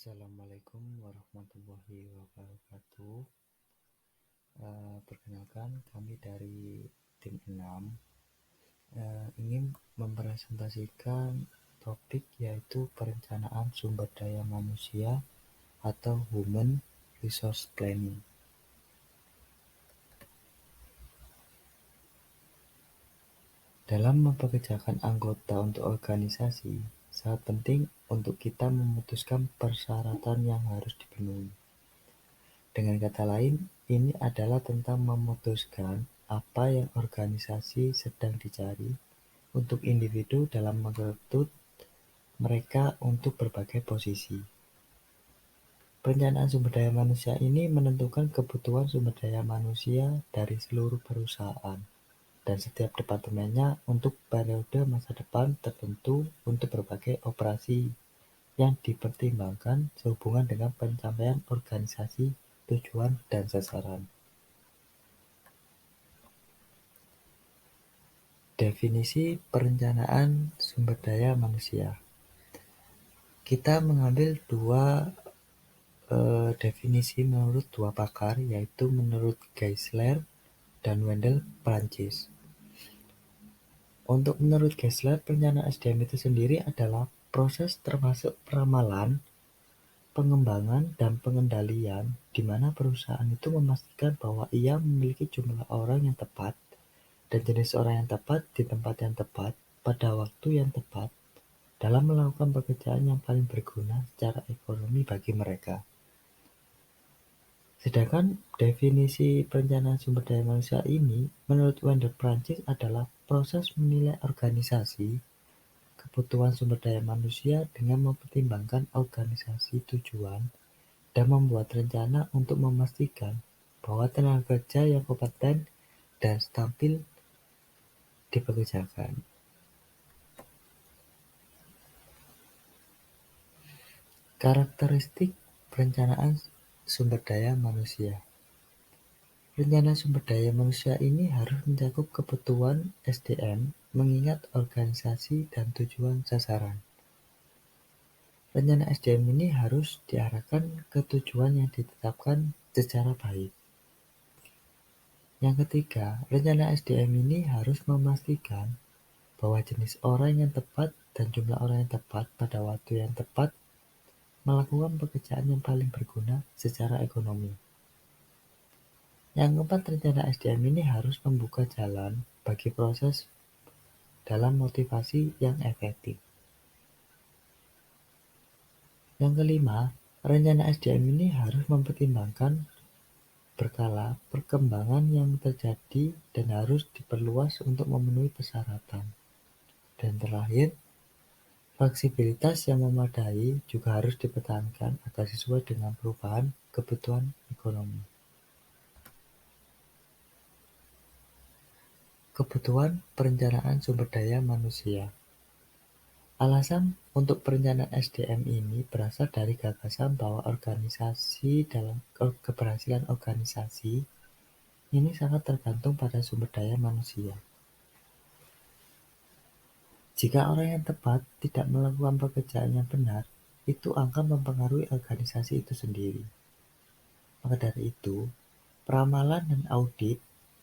Assalamualaikum warahmatullahi wabarakatuh. Perkenalkan, kami dari tim 6 ingin mempresentasikan topik yaitu perencanaan sumber daya manusia atau Human Resource Planning. Dalam mempekerjakan anggota untuk organisasi, sangat penting untuk kita memutuskan persyaratan yang harus dipenuhi. Dengan kata lain, ini adalah tentang memutuskan apa yang organisasi sedang dicari untuk individu dalam merekrut mereka untuk berbagai posisi. Perencanaan sumber daya manusia ini menentukan kebutuhan sumber daya manusia dari seluruh perusahaan dan setiap departemennya untuk periode masa depan tertentu untuk berbagai operasi yang dipertimbangkan sehubungan dengan pencapaian organisasi, tujuan, dan sasaran. Definisi perencanaan sumber daya manusia. Kita mengambil dua definisi menurut dua pakar, yaitu menurut Geisler dan Wendell Prancis. Untuk menurut Geisler, perencanaan SDM itu sendiri adalah proses termasuk peramalan, pengembangan, dan pengendalian di mana perusahaan itu memastikan bahwa ia memiliki jumlah orang yang tepat dan jenis orang yang tepat di tempat yang tepat pada waktu yang tepat dalam melakukan pekerjaan yang paling berguna secara ekonomi bagi mereka. Sedangkan definisi perencanaan sumber daya manusia ini menurut Wendell Prancis adalah proses menilai organisasi, kebutuhan sumber daya manusia dengan mempertimbangkan organisasi tujuan dan membuat rencana untuk memastikan bahwa tenaga kerja yang kompeten dan stabil dipekerjakan. Karakteristik perencanaan sumber daya manusia. Rencana sumber daya manusia ini harus mencakup kebutuhan SDM mengingat organisasi dan tujuan sasaran. Rencana SDM ini harus diarahkan ke tujuan yang ditetapkan secara baik. Yang ketiga, rencana SDM ini harus memastikan bahwa jenis orang yang tepat dan jumlah orang yang tepat pada waktu yang tepat melakukan pekerjaan yang paling berguna secara ekonomi. Yang keempat, rencana SDM ini harus membuka jalan bagi proses dalam motivasi yang efektif. Yang kelima, rencana SDM ini harus mempertimbangkan berkala perkembangan yang terjadi dan harus diperluas untuk memenuhi persyaratan. Dan terakhir, fleksibilitas yang memadai juga harus dipertahankan agar sesuai dengan perubahan kebutuhan ekonomi. Kebutuhan perencanaan sumber daya manusia. Alasan untuk perencanaan SDM ini berasal dari gagasan bahwa keberhasilan organisasi ini sangat tergantung pada sumber daya manusia. Jika orang yang tepat tidak melakukan pekerjaan yang benar, itu akan mempengaruhi organisasi itu sendiri. Maka dari itu, peramalan dan audit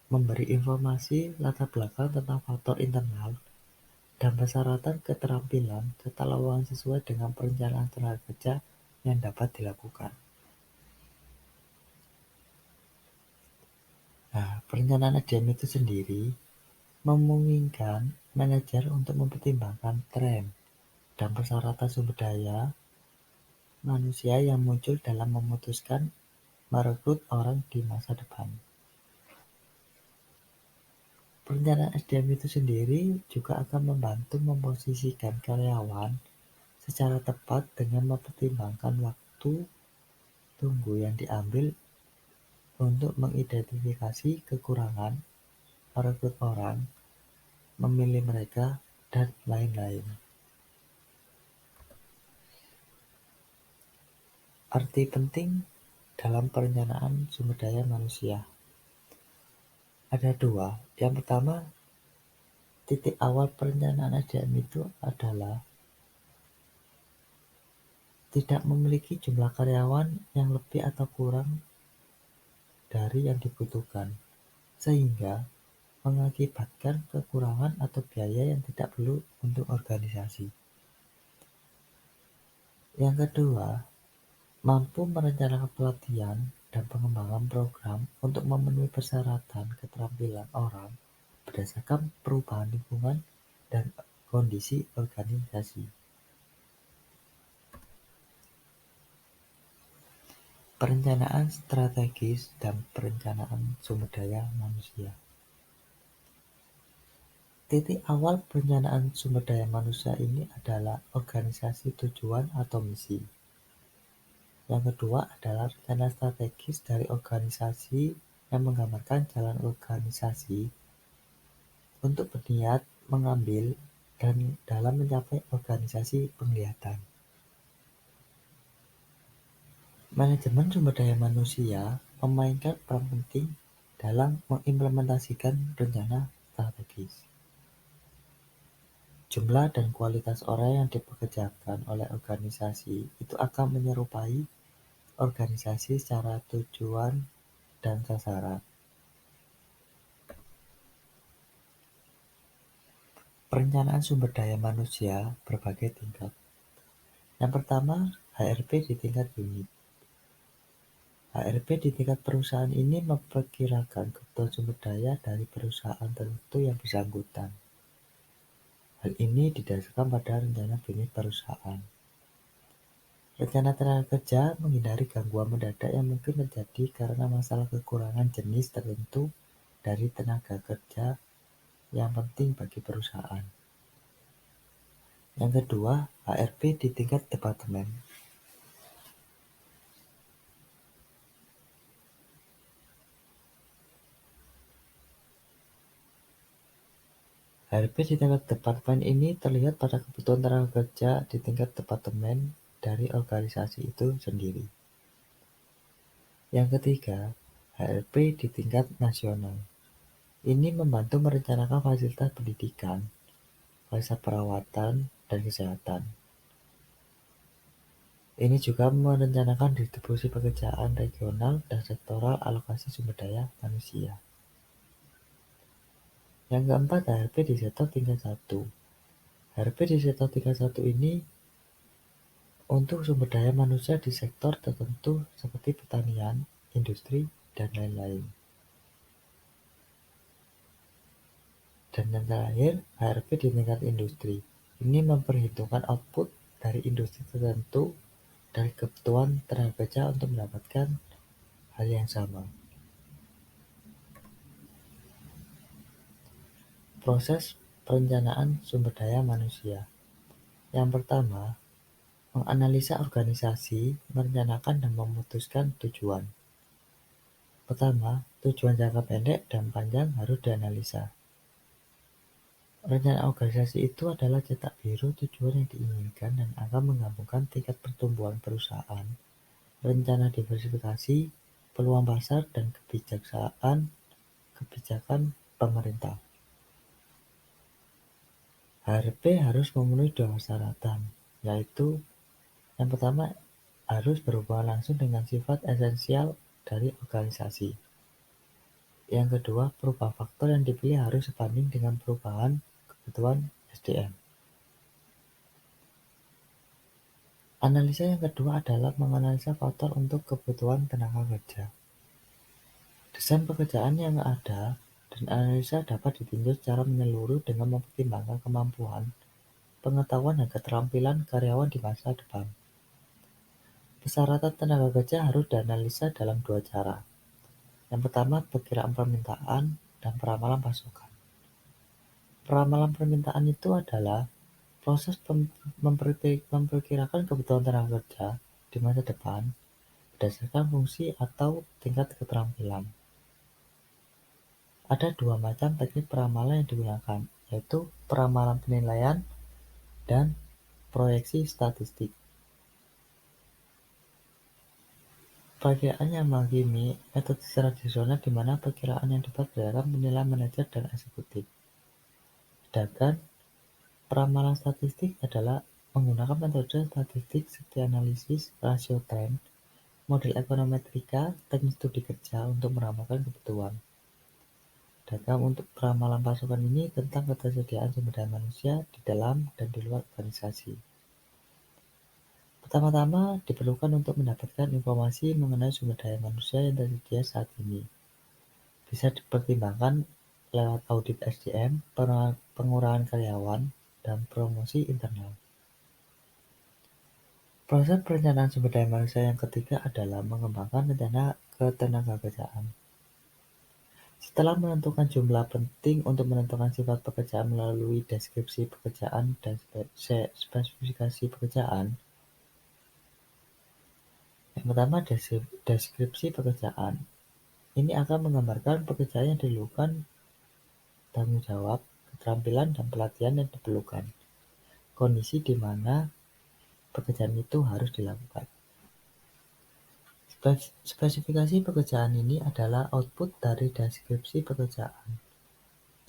memberi informasi latar belakang tentang faktor internal dan persyaratan keterampilan serta lowongan sesuai dengan perencanaan tenaga kerja yang dapat dilakukan. Perencanaan SDM itu sendiri memungkinkan manajer untuk mempertimbangkan tren dan persyaratan sumber daya manusia yang muncul dalam memutuskan merekrut orang di masa depan. Perencanaan SDM itu sendiri juga akan membantu memposisikan karyawan secara tepat dengan mempertimbangkan waktu tunggu yang diambil untuk mengidentifikasi kekurangan, merekrut orang, memilih mereka, dan lain-lain. Arti penting dalam perencanaan sumber daya manusia. Ada dua. Yang pertama, titik awal perencanaan SDM itu adalah tidak memiliki jumlah karyawan yang lebih atau kurang dari yang dibutuhkan, sehingga mengakibatkan kekurangan atau biaya yang tidak perlu untuk organisasi. Yang kedua, mampu merencanakan pelatihan dan pengembangan program untuk memenuhi persyaratan keterampilan orang berdasarkan perubahan lingkungan dan kondisi organisasi. Perencanaan strategis dan perencanaan sumber daya manusia. Titik awal perencanaan sumber daya manusia ini adalah organisasi tujuan atau misi. Yang kedua adalah rencana strategis dari organisasi yang menggambarkan jalan organisasi untuk berniat, mengambil, dan dalam mencapai organisasi penglihatan. Manajemen sumber daya manusia memainkan peran penting dalam mengimplementasikan rencana strategis. Jumlah dan kualitas orang yang dipekerjakan oleh organisasi itu akan menyerupai organisasi secara tujuan dan sasaran. Perencanaan sumber daya manusia berbagai tingkat. Yang pertama, HRP di tingkat unit. HRP di tingkat perusahaan ini memperkirakan kebutuhan sumber daya dari perusahaan tertentu yang bersangkutan. Hal ini didasarkan pada rencana bisnis perusahaan. Rencana tenaga kerja menghindari gangguan mendadak yang mungkin terjadi karena masalah kekurangan jenis tertentu dari tenaga kerja yang penting bagi perusahaan. Yang kedua, HRP di tingkat departemen. HRP di tingkat departemen ini terlihat pada kebutuhan tenaga kerja di tingkat departemen dari organisasi itu sendiri. Yang ketiga, HRP di tingkat nasional. Ini membantu merencanakan fasilitas pendidikan, fasilitas perawatan, dan kesehatan. Ini juga merencanakan distribusi pekerjaan regional dan sektoral alokasi sumber daya manusia. Yang keempat, HRP di sektor tingkat 1. HRP di sektor tingkat 1 ini untuk sumber daya manusia di sektor tertentu seperti pertanian, industri, dan lain-lain. Dan yang terakhir, HRP di tingkat industri. Ini memperhitungkan output dari industri tertentu dari kebutuhan tenaga kerja untuk mendapatkan hal yang sama. Proses perencanaan sumber daya manusia. Yang pertama, menganalisa organisasi, merencanakan dan memutuskan tujuan. Pertama, tujuan jangka pendek dan panjang harus dianalisa. Rencana organisasi itu adalah cetak biru tujuan yang diinginkan dan akan menggabungkan tingkat pertumbuhan perusahaan, rencana diversifikasi, peluang pasar, dan kebijakan pemerintah. HRP harus memenuhi 2 persyaratan, yaitu yang pertama harus berhubungan langsung dengan sifat esensial dari organisasi. Yang kedua, perubahan faktor yang dipilih harus sebanding dengan perubahan kebutuhan SDM. Analisa yang kedua adalah menganalisa faktor untuk kebutuhan tenaga kerja. Desain pekerjaan yang ada dan analisa dapat ditinjau secara menyeluruh dengan mempertimbangkan kemampuan, pengetahuan dan keterampilan karyawan di masa depan. Persyaratan tenaga kerja harus dianalisa dalam 2 cara. Yang pertama, perkiraan permintaan dan peramalan pasokan. Peramalan permintaan itu adalah proses memperkirakan kebutuhan tenaga kerja di masa depan berdasarkan fungsi atau tingkat keterampilan. Ada 2 macam teknik peramalan yang digunakan, yaitu peramalan penilaian dan proyeksi statistik. Perkiraan yang menghakimi metode tradisional di mana perkiraan yang dibuat berdasarkan penilaian manajer dan eksekutif. Sedangkan peramalan statistik adalah menggunakan metode statistik seperti analisis rasio tren, model ekonometrika, teknik studi kerja untuk meramalkan kebutuhan. Data untuk peramalan pasukan ini tentang ketersediaan sumber daya manusia di dalam dan di luar organisasi. Pertama-tama diperlukan untuk mendapatkan informasi mengenai sumber daya manusia yang tersedia saat ini. Bisa dipertimbangkan lewat audit SDM, pengurangan karyawan, dan promosi internal. Proses perencanaan sumber daya manusia yang ketiga adalah mengembangkan rencana ketenagakerjaan. Setelah menentukan jumlah penting untuk menentukan sifat pekerjaan melalui deskripsi pekerjaan dan spesifikasi pekerjaan. Yang pertama, deskripsi pekerjaan. Ini akan menggambarkan pekerjaan yang dilakukan, tanggung jawab, keterampilan, dan pelatihan yang diperlukan, kondisi di mana pekerjaan itu harus dilakukan. Spesifikasi pekerjaan ini adalah output dari deskripsi pekerjaan.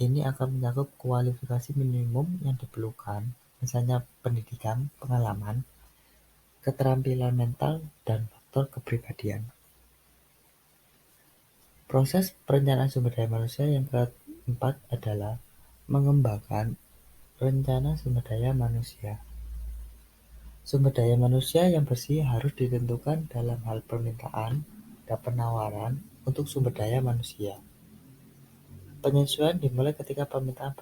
Ini akan mencakup kualifikasi minimum yang diperlukan, misalnya pendidikan, pengalaman, keterampilan mental, dan faktor kepribadian. Proses perencanaan sumber daya manusia yang keempat adalah mengembangkan rencana sumber daya manusia. Sumber daya manusia yang bersih harus ditentukan dalam hal permintaan dan penawaran untuk sumber daya manusia. Penyesuaian dimulai ketika permintaan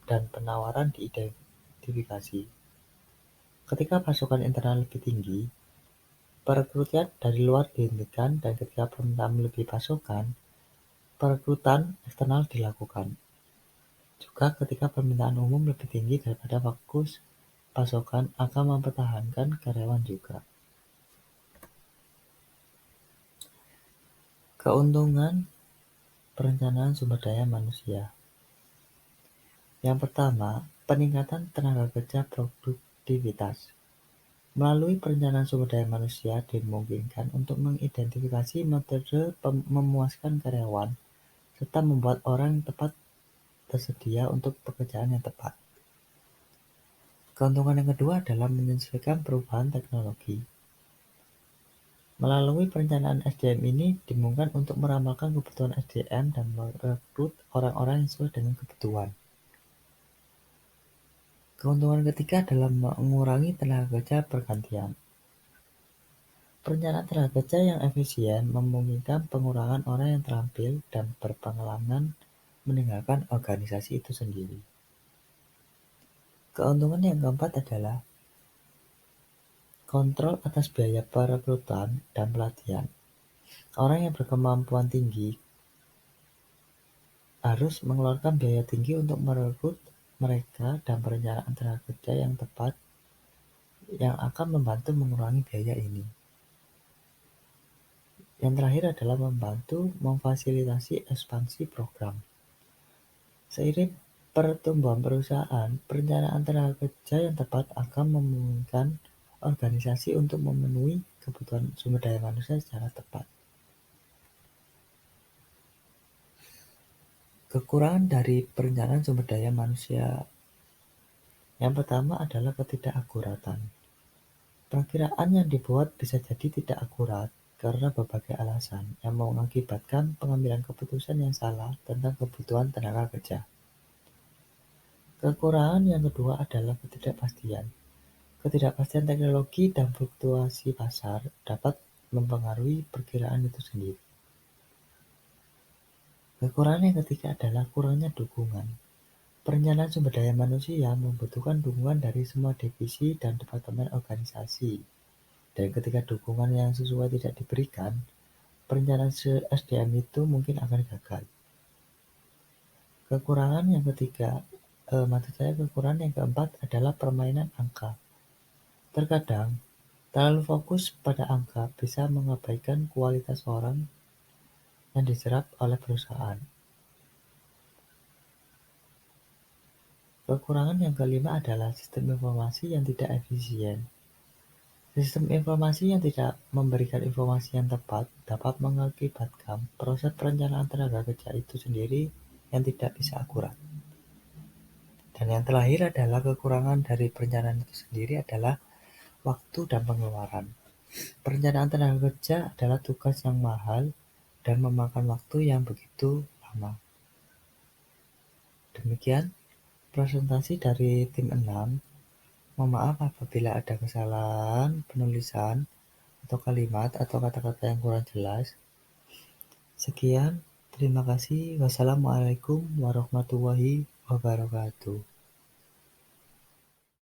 dan penawaran diidentifikasi. Ketika pasukan internal lebih tinggi, perekrutan dari luar dihentikan, dan ketika permintaan melebihi pasokan, perekrutan eksternal dilakukan. Juga ketika permintaan umum lebih tinggi daripada fokus pasokan akan mempertahankan karyawan juga. Keuntungan perencanaan sumber daya manusia. Yang pertama, peningkatan tenaga kerja produktivitas. Melalui perencanaan sumber daya manusia dimungkinkan untuk mengidentifikasi metode memuaskan karyawan serta membuat orang yang tepat tersedia untuk pekerjaan yang tepat. Keuntungan yang kedua adalah menyesuaikan perubahan teknologi. Melalui perencanaan SDM ini dimungkinkan untuk meramalkan kebutuhan SDM dan merekrut orang-orang yang sesuai dengan kebutuhan. Keuntungan ketiga adalah mengurangi tenaga kerja bergantian. Perencanaan tenaga kerja yang efisien memungkinkan pengurangan orang yang terampil dan berpengalaman meninggalkan organisasi itu sendiri. Keuntungan yang keempat adalah kontrol atas biaya perekrutan dan pelatihan. Orang yang berkemampuan tinggi harus mengeluarkan biaya tinggi untuk merekrut mereka, dan perencanaan tenaga kerja yang tepat yang akan membantu mengurangi biaya ini. Yang terakhir adalah membantu memfasilitasi ekspansi program. Seiring pertumbuhan perusahaan, perencanaan tenaga kerja yang tepat akan memungkinkan organisasi untuk memenuhi kebutuhan sumber daya manusia secara tepat. Kekurangan dari perencanaan sumber daya manusia yang pertama adalah ketidakakuratan. Perakiraan yang dibuat bisa jadi tidak akurat karena berbagai alasan yang mengakibatkan pengambilan keputusan yang salah tentang kebutuhan tenaga kerja. Kekurangan yang kedua adalah ketidakpastian. Ketidakpastian teknologi dan fluktuasi pasar dapat mempengaruhi perkiraan itu sendiri. Kekurangan yang ketiga adalah kurangnya dukungan. Perencanaan sumber daya manusia membutuhkan dukungan dari semua divisi dan departemen organisasi. Dan ketika dukungan yang sesuai tidak diberikan, perencanaan SDM itu mungkin akan gagal. Kekurangan yang keempat adalah permainan angka. Terkadang, terlalu fokus pada angka bisa mengabaikan kualitas orang yang diserap oleh perusahaan. Kekurangan yang kelima adalah sistem informasi yang tidak efisien. Sistem informasi yang tidak memberikan informasi yang tepat dapat mengakibatkan proses perencanaan tenaga kerja itu sendiri yang tidak bisa akurat. Dan yang terakhir adalah kekurangan dari perencanaan itu sendiri adalah waktu dan pengeluaran. Perencanaan tenaga kerja adalah tugas yang mahal dan memakan waktu yang begitu lama. Demikian presentasi dari tim 6. Mohon maaf apabila ada kesalahan penulisan atau kalimat atau kata-kata yang kurang jelas. Sekian, terima kasih. Wassalamualaikum warahmatullahi wabarakatuh.